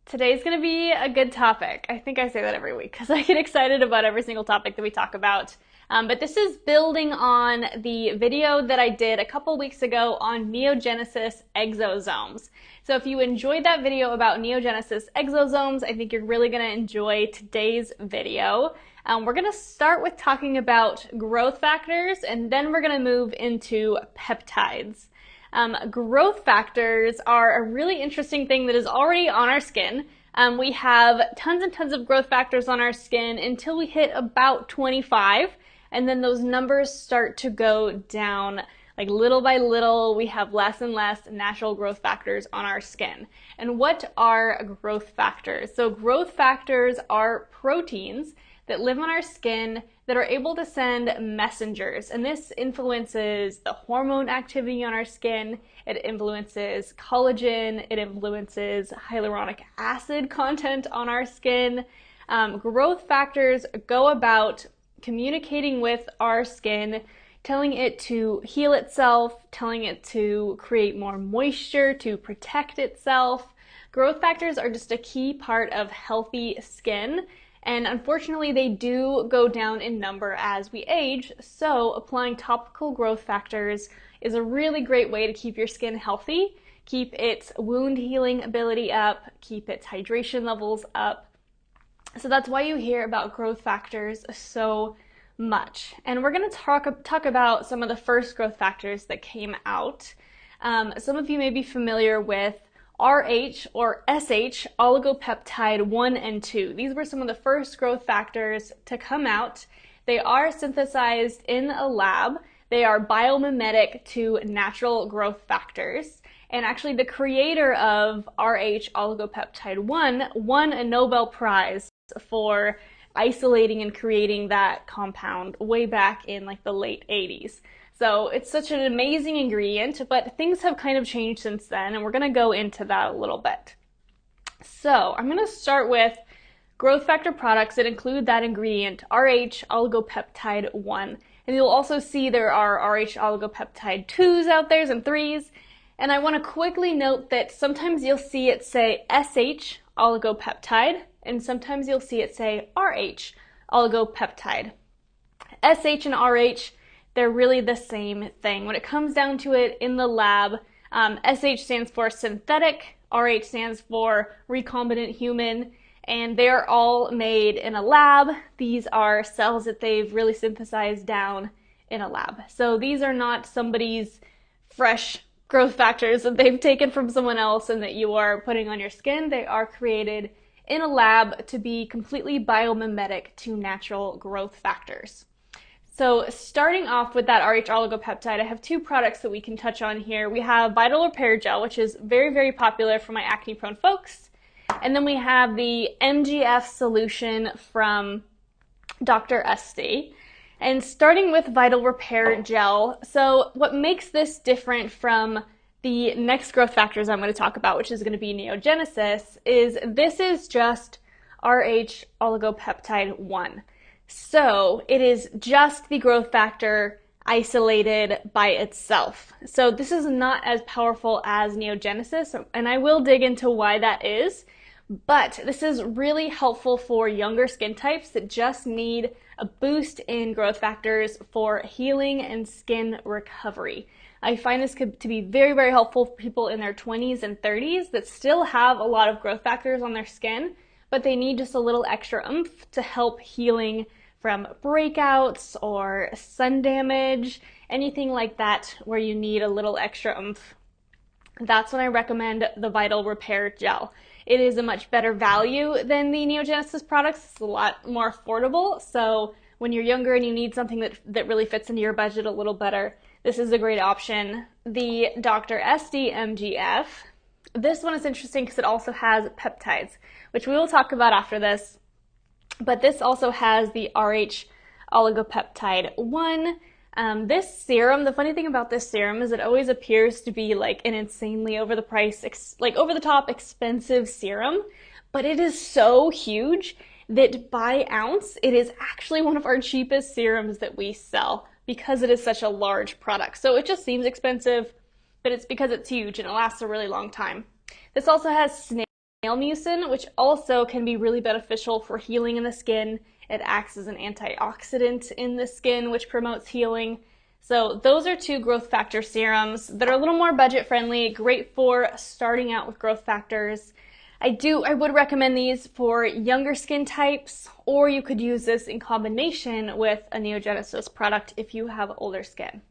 Today's going to be a good topic. I think I say that every week because I get excited about every single topic that we talk about. But this is building on the video that I did a couple weeks ago on neogenesis exosomes. So if you enjoyed that video about neogenesis exosomes, I think you're really going to enjoy today's video. We're going to start with talking about growth factors, and then we're going to move into peptides. Growth factors are a really interesting thing that is already on our skin. We have tons and tons of growth factors on our skin until we hit about 25, and then those numbers start to go down. Like little by little, we have less and less natural growth factors on our skin. And what are growth factors? So growth factors are proteins that live on our skin that are able to send messengers. And this influences the hormone activity on our skin. It influences collagen. It influences hyaluronic acid content on our skin. Growth factors go about communicating with our skin, telling it to heal itself, telling it to create more moisture, to protect itself. Growth factors are just a key part of healthy skin. And unfortunately, they do go down in number as we age, so applying topical growth factors is a really great way to keep your skin healthy, keep its wound healing ability up, keep its hydration levels up. So that's why you hear about growth factors so much. And we're going to talk about some of the first growth factors that came out. Some of you may be familiar with RH or SH, oligopeptide 1 and 2. These were some of the first growth factors to come out. They are synthesized in a lab. They are biomimetic to natural growth factors. And actually the creator of RH oligopeptide 1 won a Nobel Prize for isolating and creating that compound way back in like the late 80s. So it's such an amazing ingredient, but things have kind of changed since then, and we're going to go into that a little bit. So I'm going to start with growth factor products that include that ingredient, RH oligopeptide 1. And you'll also see there are RH oligopeptide 2s out there and 3s. And I want to quickly note that sometimes you'll see it say SH oligopeptide, and sometimes you'll see it say RH oligopeptide. SH and RH, they're really the same thing. When it comes down to it in the lab, SH stands for synthetic, RH stands for recombinant human, and they're all made in a lab. These are cells that they've really synthesized down in a lab. So these are not somebody's fresh growth factors that they've taken from someone else and that you are putting on your skin. They are created in a lab to be completely biomimetic to natural growth factors. So starting off with that RH oligopeptide, I have two products that we can touch on here. We have Vital Repair Gel, which is very, very popular for my acne-prone folks. And then we have the MGF solution from Dr. Estee. And starting with Vital Repair Gel, so what makes this different from the next growth factors I'm going to talk about, which is going to be neogenesis, is this is just RH oligopeptide 1. So it is just the growth factor isolated by itself. So this is not as powerful as neogenesis, and I will dig into why that is, but this is really helpful for younger skin types that just need a boost in growth factors for healing and skin recovery. I find this to be very, very helpful for people in their 20s and 30s that still have a lot of growth factors on their skin, but they need just a little extra oomph to help healing from breakouts or sun damage, anything like that where you need a little extra oomph. That's when I recommend the Vital Repair Gel. It is a much better value than the neogenesis products. It's a lot more affordable, so when you're younger and you need something that really fits into your budget a little better, this is a great option. The Dr. Estee MGF, this one is interesting because it also has peptides, which we will talk about after this. But this also has the RH oligopeptide 1. This serum, the funny thing about this serum is it always appears to be like an insanely over the top expensive serum, but it is so huge that by ounce, it is actually one of our cheapest serums that we sell because it is such a large product. So it just seems expensive, but it's because it's huge and it lasts a really long time. This also has snake nail mucin, which also can be really beneficial for healing in the skin. It acts as an antioxidant in the skin, which promotes healing. So those are two growth factor serums that are a little more budget friendly, great for starting out with growth factors. I would recommend these for younger skin types, or you could use this in combination with a Neogenesis product if you have older skin.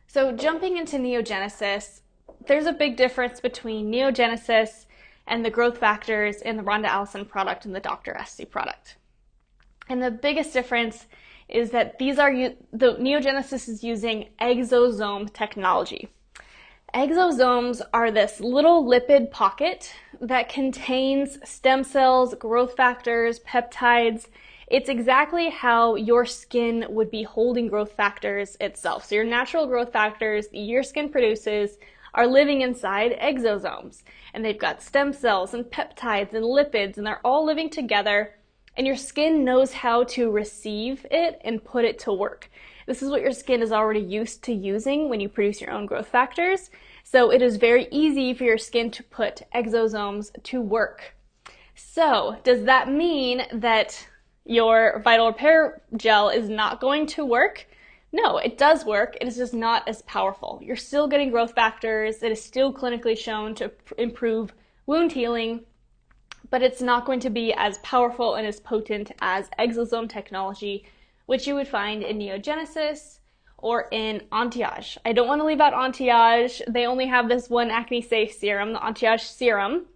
So jumping into Neogenesis, there's a big difference between Neogenesis and the growth factors in the Rhonda Allison product and the Dr. Esty product. And the biggest difference is that the Neogenesis is using exosome technology. Exosomes are this little lipid pocket that contains stem cells, growth factors, peptides. It's exactly how your skin would be holding growth factors itself. So your natural growth factors that your skin produces are living inside exosomes. And they've got stem cells and peptides and lipids, and they're all living together. And your skin knows how to receive it and put it to work. This is what your skin is already used to using when you produce your own growth factors. So it is very easy for your skin to put exosomes to work. So does that mean that your Vital Repair gel is not going to work? No, it does work. It is just not as powerful. You're still getting growth factors. It is still clinically shown to improve wound healing, but it's not going to be as powerful and as potent as exosome technology, which you would find in Neogenesis or in Anti-Age. I don't want to leave out Anti-Age. They only have this one acne safe serum, the Anti-Age serum,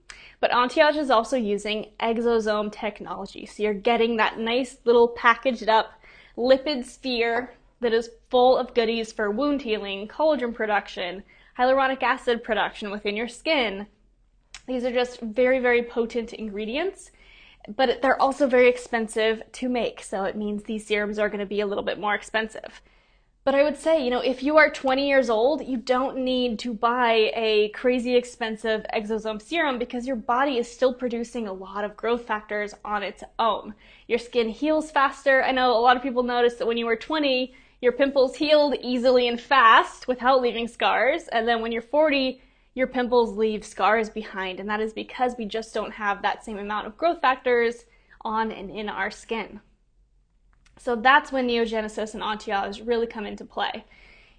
but Anti-Age is also using exosome technology. So you're getting that nice little packaged up lipid sphere that is full of goodies for wound healing, collagen production, hyaluronic acid production within your skin. These are just very, very potent ingredients, but they're also very expensive to make. So it means these serums are going to be a little bit more expensive. But I would say, if you are 20 years old, you don't need to buy a crazy expensive exosome serum because your body is still producing a lot of growth factors on its own. Your skin heals faster. I know a lot of people notice that when you were 20, your pimples healed easily and fast without leaving scars. And then when you're 40, your pimples leave scars behind. And that is because we just don't have that same amount of growth factors on and in our skin. So that's when Neogenesis and Anti-Age really come into play.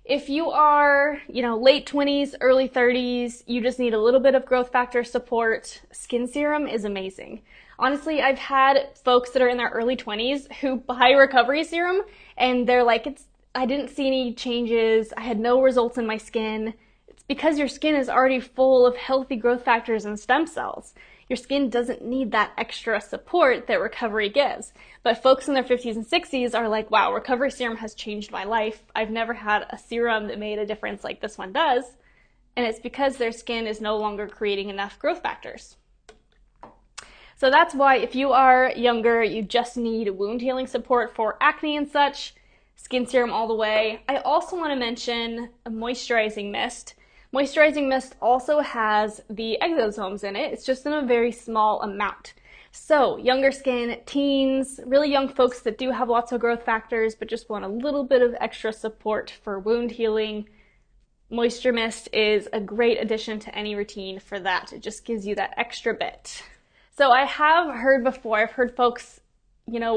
If you are, late 20s, early 30s, you just need a little bit of growth factor support, skin serum is amazing. Honestly, I've had folks that are in their early 20s who buy recovery serum and they're like, I didn't see any changes. I had no results in my skin. It's because your skin is already full of healthy growth factors and stem cells. Your skin doesn't need that extra support that recovery gives. But folks in their 50s and 60s are like, wow, recovery serum has changed my life. I've never had a serum that made a difference like this one does. And it's because their skin is no longer creating enough growth factors. So that's why if you are younger, you just need wound healing support for acne and such, skin serum all the way. I also want to mention a moisturizing mist. Moisturizing mist also has the exosomes in it. It's just in a very small amount. So younger skin, teens, really young folks that do have lots of growth factors but just want a little bit of extra support for wound healing, Moisture Mist is a great addition to any routine for that. It just gives you that extra bit. So I have heard before, I've heard folks,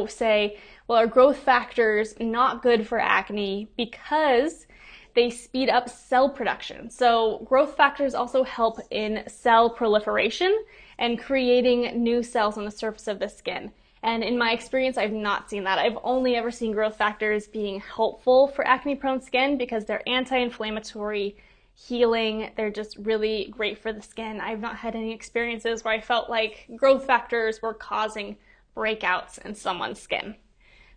say, well, are growth factors not good for acne because they speed up cell production. So growth factors also help in cell proliferation and creating new cells on the surface of the skin. And in my experience, I've not seen that. I've only ever seen growth factors being helpful for acne-prone skin because they're anti-inflammatory, healing. They're just really great for the skin. I've not had any experiences where I felt like growth factors were causing breakouts in someone's skin.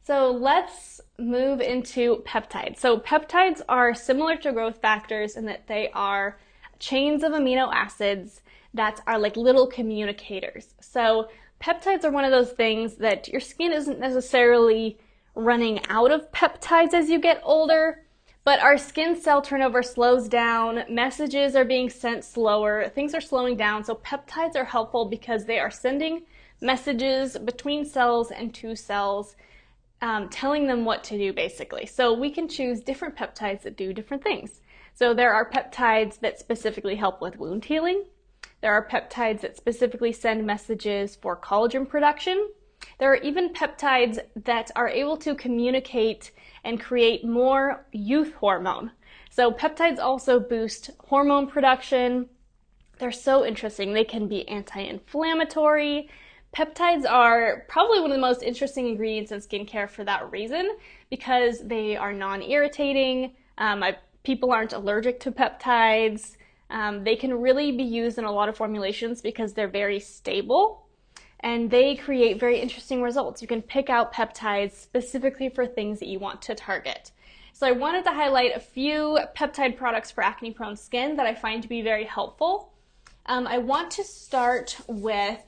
So let's move into peptides. So peptides are similar to growth factors in that they are chains of amino acids that are like little communicators. So peptides are one of those things that your skin isn't necessarily running out of peptides as you get older, but our skin cell turnover slows down, messages are being sent slower, things are slowing down. So peptides are helpful because they are sending messages between cells and to cells, telling them what to do basically. So we can choose different peptides that do different things. So there are peptides that specifically help with wound healing. There are peptides that specifically send messages for collagen production. There are even peptides that are able to communicate and create more youth hormone. So peptides also boost hormone production. They're so interesting. They can be anti-inflammatory. Peptides are probably one of the most interesting ingredients in skincare for that reason, because they are non-irritating. People aren't allergic to peptides. They can really be used in a lot of formulations because they're very stable and they create very interesting results. You can pick out peptides specifically for things that you want to target. So I wanted to highlight a few peptide products for acne-prone skin that I find to be very helpful. I want to start with,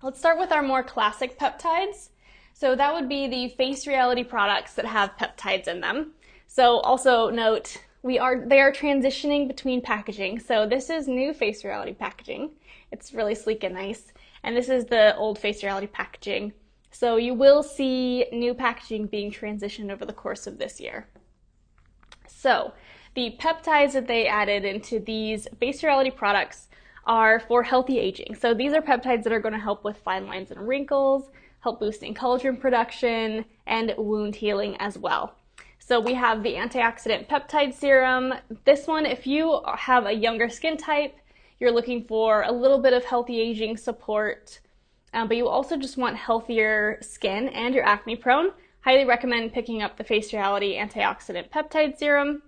let's start with our more classic peptides. So that would be the Face Reality products that have peptides in them. So also note, they are transitioning between packaging. So this is new Face Reality packaging. It's really sleek and nice. And this is the old Face Reality packaging. So you will see new packaging being transitioned over the course of this year. So the peptides that they added into these Face Reality products are for healthy aging. So these are peptides that are going to help with fine lines and wrinkles, help boosting collagen production, and wound healing as well. So we have the antioxidant peptide serum. This one, if you have a younger skin type, you're looking for a little bit of healthy aging support, but you also just want healthier skin and you're acne prone, highly recommend picking up the Face Reality antioxidant peptide serum.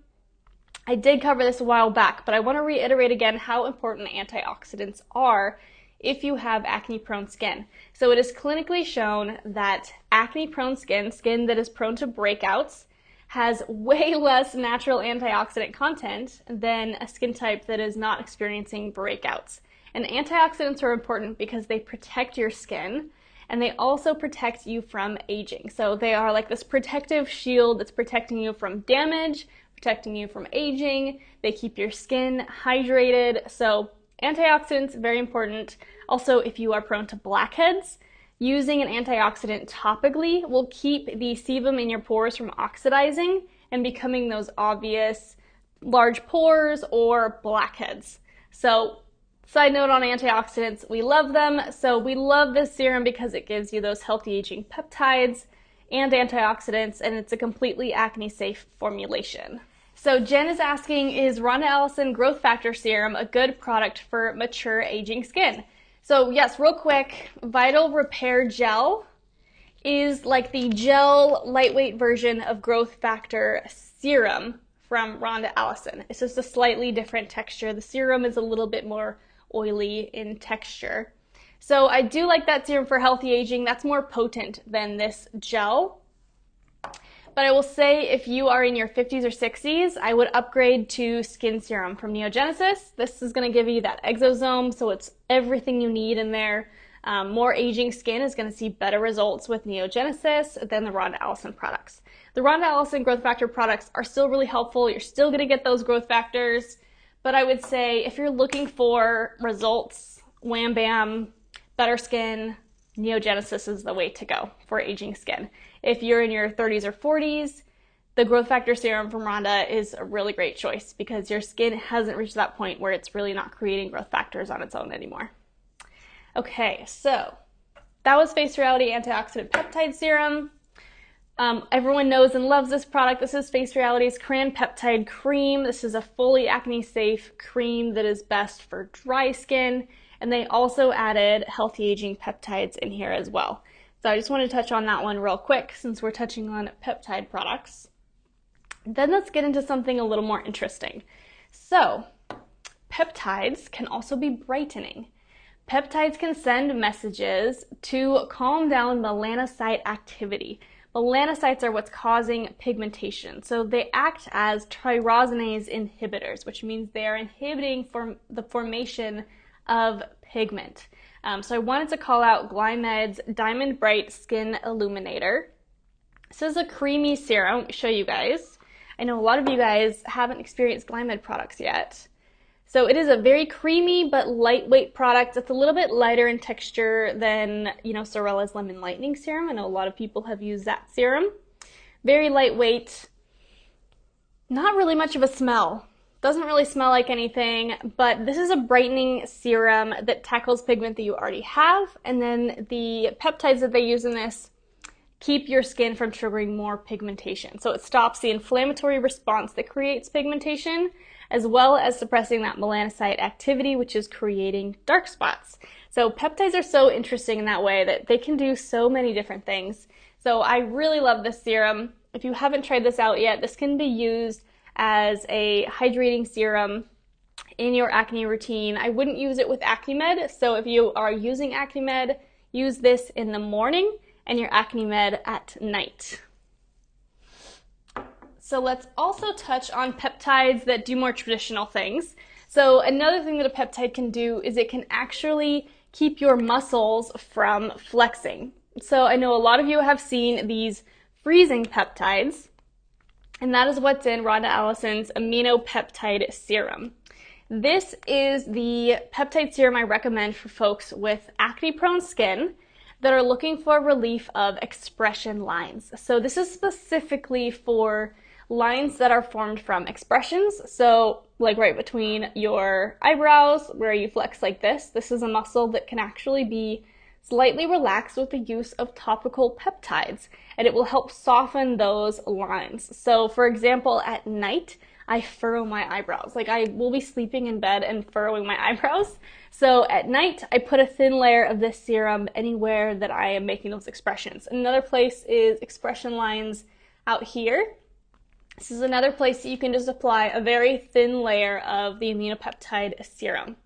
I did cover this a while back, but I want to reiterate again how important antioxidants are if you have acne-prone skin. So it is clinically shown that acne-prone skin that is prone to breakouts, has way less natural antioxidant content than a skin type that is not experiencing breakouts. And antioxidants are important because they protect your skin and they also protect you from aging. So they are like this protective shield that's protecting you from damage, protecting you from aging. They keep your skin hydrated. So antioxidants, very important. Also, if you are prone to blackheads, using an antioxidant topically will keep the sebum in your pores from oxidizing and becoming those obvious large pores or blackheads. So, side note on antioxidants, we love them. So we love this serum because it gives you those healthy aging peptides and antioxidants, and it's a completely acne safe formulation. So Jen is asking, is Rhonda Allison Growth Factor Serum a good product for mature aging skin? So yes, real quick, Vital Repair Gel is like the gel lightweight version of Growth Factor Serum from Rhonda Allison. It's just a slightly different texture. The serum is a little bit more oily in texture. So I do like that serum for healthy aging. That's more potent than this gel. But I will say if you are in your 50s or 60s, I would upgrade to Skin Serum from Neogenesis. This is going to give you that exosome, so it's everything you need in there. More aging skin is going to see better results with Neogenesis than the Rhonda Allison products. The Rhonda Allison Growth Factor products are still really helpful. You're still going to get those growth factors. But I would say if you're looking for results, wham bam, better skin, Neogenesis is the way to go for aging skin. If you're in your 30s or 40s, the Growth Factor Serum from Rhonda is a really great choice because your skin hasn't reached that point where it's really not creating growth factors on its own anymore. Okay, so that was Face Reality Antioxidant Peptide Serum. Everyone knows and loves this product. This is Face Reality's Cran Peptide Cream. This is a fully acne-safe cream that is best for dry skin. And they also added healthy aging peptides in here as well. So I just want to touch on that one real quick since we're touching on peptide products. Then let's get into something a little more interesting. So peptides can also be brightening. Peptides can send messages to calm down melanocyte activity. Melanocytes are what's causing pigmentation. So they act as tyrosinase inhibitors, which means they are inhibiting the formation of pigment. So I wanted to call out Glymed's Diamond Bright Skin Illuminator. This is a creamy serum. Let me show you guys. I know a lot of you guys haven't experienced Glymed products yet. So it is a very creamy but lightweight product. It's a little bit lighter in texture than, Sorella's Lemon Lightening Serum. I know a lot of people have used that serum. Very lightweight. Not really much of a smell. Doesn't really smell like anything, but this is a brightening serum that tackles pigment that you already have, and then the peptides that they use in this keep your skin from triggering more pigmentation. So it stops the inflammatory response that creates pigmentation, as well as suppressing that melanocyte activity, which is creating dark spots. So peptides are so interesting in that way that they can do so many different things. So I really love this serum. If you haven't tried this out yet, this can be used as a hydrating serum in your acne routine. I wouldn't use it with Acne Med, so if you are using Acne Med, use this in the morning and your Acne Med at night. So let's also touch on peptides that do more traditional things. So another thing that a peptide can do is it can actually keep your muscles from flexing. So I know a lot of you have seen these freezing peptides, and that is what's in Rhonda Allison's amino peptide serum. This is the peptide serum I recommend for folks with acne-prone skin that are looking for relief of expression lines. So this is specifically for lines that are formed from expressions. So like right between your eyebrows where you flex like this. This is a muscle that can actually be slightly relaxed with the use of topical peptides, and it will help soften those lines. So for example, at night, I furrow my eyebrows. Like I will be sleeping in bed and furrowing my eyebrows. So at night, I put a thin layer of this serum anywhere that I am making those expressions. Another place is expression lines out here. This is another place that you can just apply a very thin layer of the aminopeptide serum.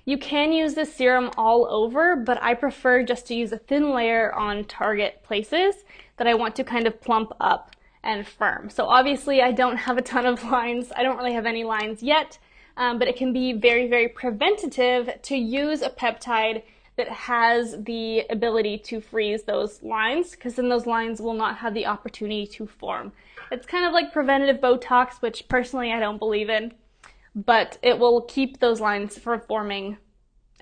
You can use this serum all over, but I prefer just to use a thin layer on target places that I want to kind of plump up and firm. So obviously I don't have a ton of lines. I don't really have any lines yet, but it can be very, very preventative to use a peptide that has the ability to freeze those lines, because then those lines will not have the opportunity to form. It's kind of like preventative Botox, which personally I don't believe in, but it will keep those lines from forming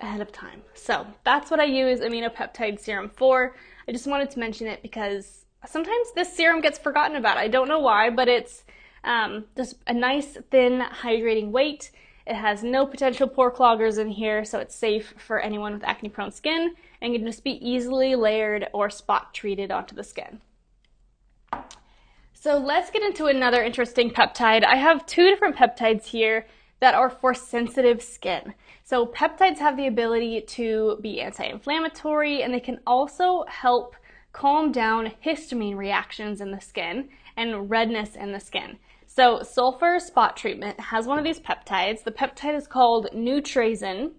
ahead of time. So that's what I use aminopeptide serum for. I just wanted to mention it because sometimes this serum gets forgotten about. I don't know why, but it's just a nice, thin, hydrating weight. It has no potential pore cloggers in here, so it's safe for anyone with acne-prone skin and can just be easily layered or spot treated onto the skin. So let's get into another interesting peptide. I have two different peptides here that are for sensitive skin. So peptides have the ability to be anti-inflammatory, and they can also help calm down histamine reactions in the skin and redness in the skin. So sulfur spot treatment has one of these peptides. The peptide is called Nutrazin,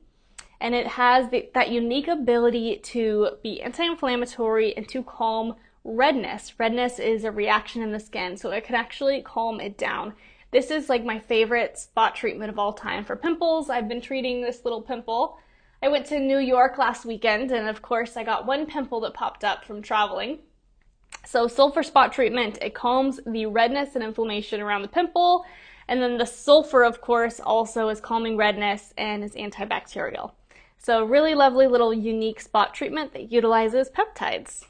and it has that unique ability to be anti-inflammatory and to calm redness. Redness is a reaction in the skin, so it can actually calm it down. This is like my favorite spot treatment of all time for pimples. I've been treating this little pimple. I went to New York last weekend, and of course I got one pimple that popped up from traveling. So sulfur spot treatment, it calms the redness and inflammation around the pimple, and then the sulfur, of course, also is calming redness and is antibacterial. So really lovely little unique spot treatment that utilizes peptides.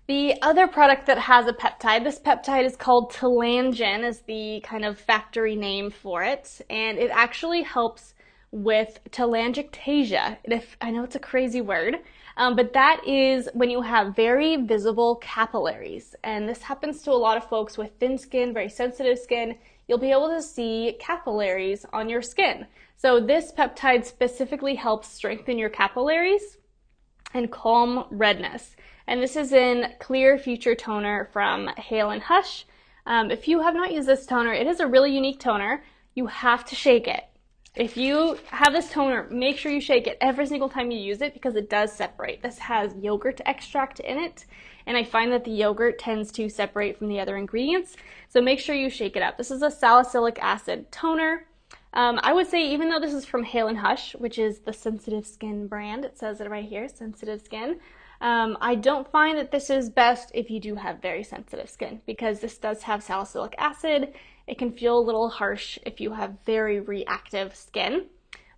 The other product that has a peptide, this peptide is called Telangian, is the kind of factory name for it, and it actually helps with telangiectasia. I know it's a crazy word, but that is when you have very visible capillaries, and this happens to a lot of folks with thin skin, very sensitive skin. You'll be able to see capillaries on your skin. So this peptide specifically helps strengthen your capillaries and calm redness. And this is in Clear Future Toner from Hale & Hush. If you have not used this toner, it is a really unique toner. You have to shake it. If you have this toner, make sure you shake it every single time you use it because it does separate. This has yogurt extract in it, and I find that the yogurt tends to separate from the other ingredients, so make sure you shake it up. This is a salicylic acid toner. I would say, even though this is from Hale & Hush, which is the sensitive skin brand, it says it right here, sensitive skin, I don't find that this is best if you do have very sensitive skin, because this does have salicylic acid. It can feel a little harsh if you have very reactive skin,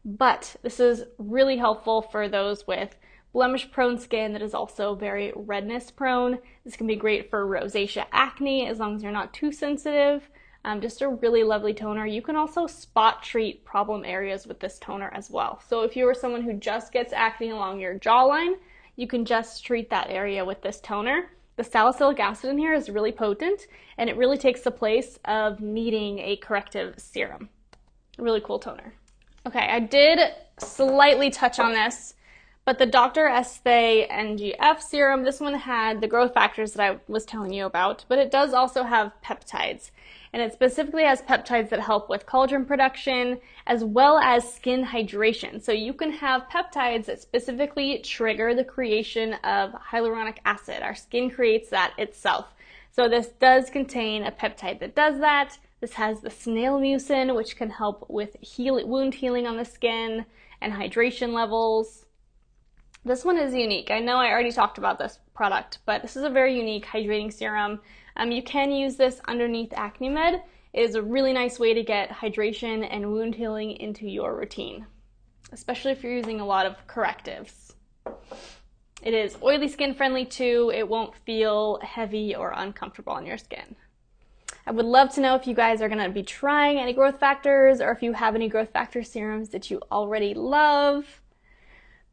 but this is really helpful for those with blemish-prone skin that is also very redness-prone. This can be great for rosacea acne as long as you're not too sensitive. Just a really lovely toner. You can also spot treat problem areas with this toner as well. So if you are someone who just gets acne along your jawline, you can just treat that area with this toner. The salicylic acid in here is really potent, and it really takes the place of needing a corrective serum. Really cool toner. Okay, I did slightly touch on this, but the Dr. Estee NGF serum, this one had the growth factors that I was telling you about, but it does also have peptides. And it specifically has peptides that help with collagen production as well as skin hydration. So you can have peptides that specifically trigger the creation of hyaluronic acid. Our skin creates that itself. So this does contain a peptide that does that. This has the snail mucin, which can help with wound healing on the skin and hydration levels. This one is unique. I know I already talked about this product, but this is a very unique hydrating serum. You can use this underneath Acne Med. It is a really nice way to get hydration and wound healing into your routine, especially if you're using a lot of correctives. It is oily skin friendly too. It won't feel heavy or uncomfortable on your skin. I would love to know if you guys are going to be trying any growth factors or if you have any growth factor serums that you already love.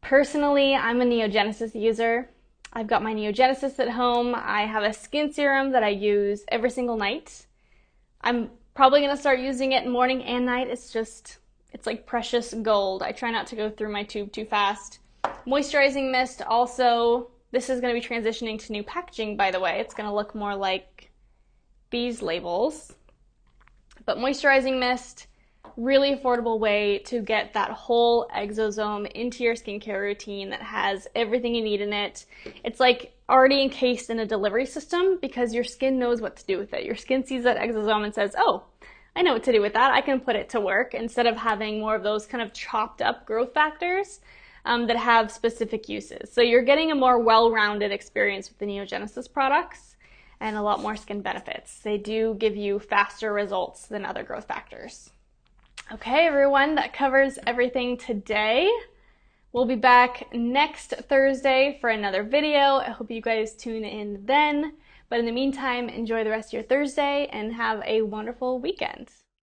Personally, I'm a Neogenesis user. I've got my Neogenesis at home. I have a skin serum that I use every single night. I'm probably going to start using it morning and night. It's like precious gold. I try not to go through my tube too fast. Moisturizing mist also, this is going to be transitioning to new packaging, by the way. It's going to look more like these labels. But moisturizing mist, really affordable way to get that whole exosome into your skincare routine that has everything you need in it. It's like already encased in a delivery system because your skin knows what to do with it. Your skin sees that exosome and says, oh, I know what to do with that. I can put it to work, instead of having more of those kind of chopped up growth factors that have specific uses. So you're getting a more well-rounded experience with the Neogenesis products and a lot more skin benefits. They do give you faster results than other growth factors. Okay, everyone, that covers everything today. We'll be back next Thursday for another video. I hope you guys tune in then. But in the meantime, enjoy the rest of your Thursday and have a wonderful weekend.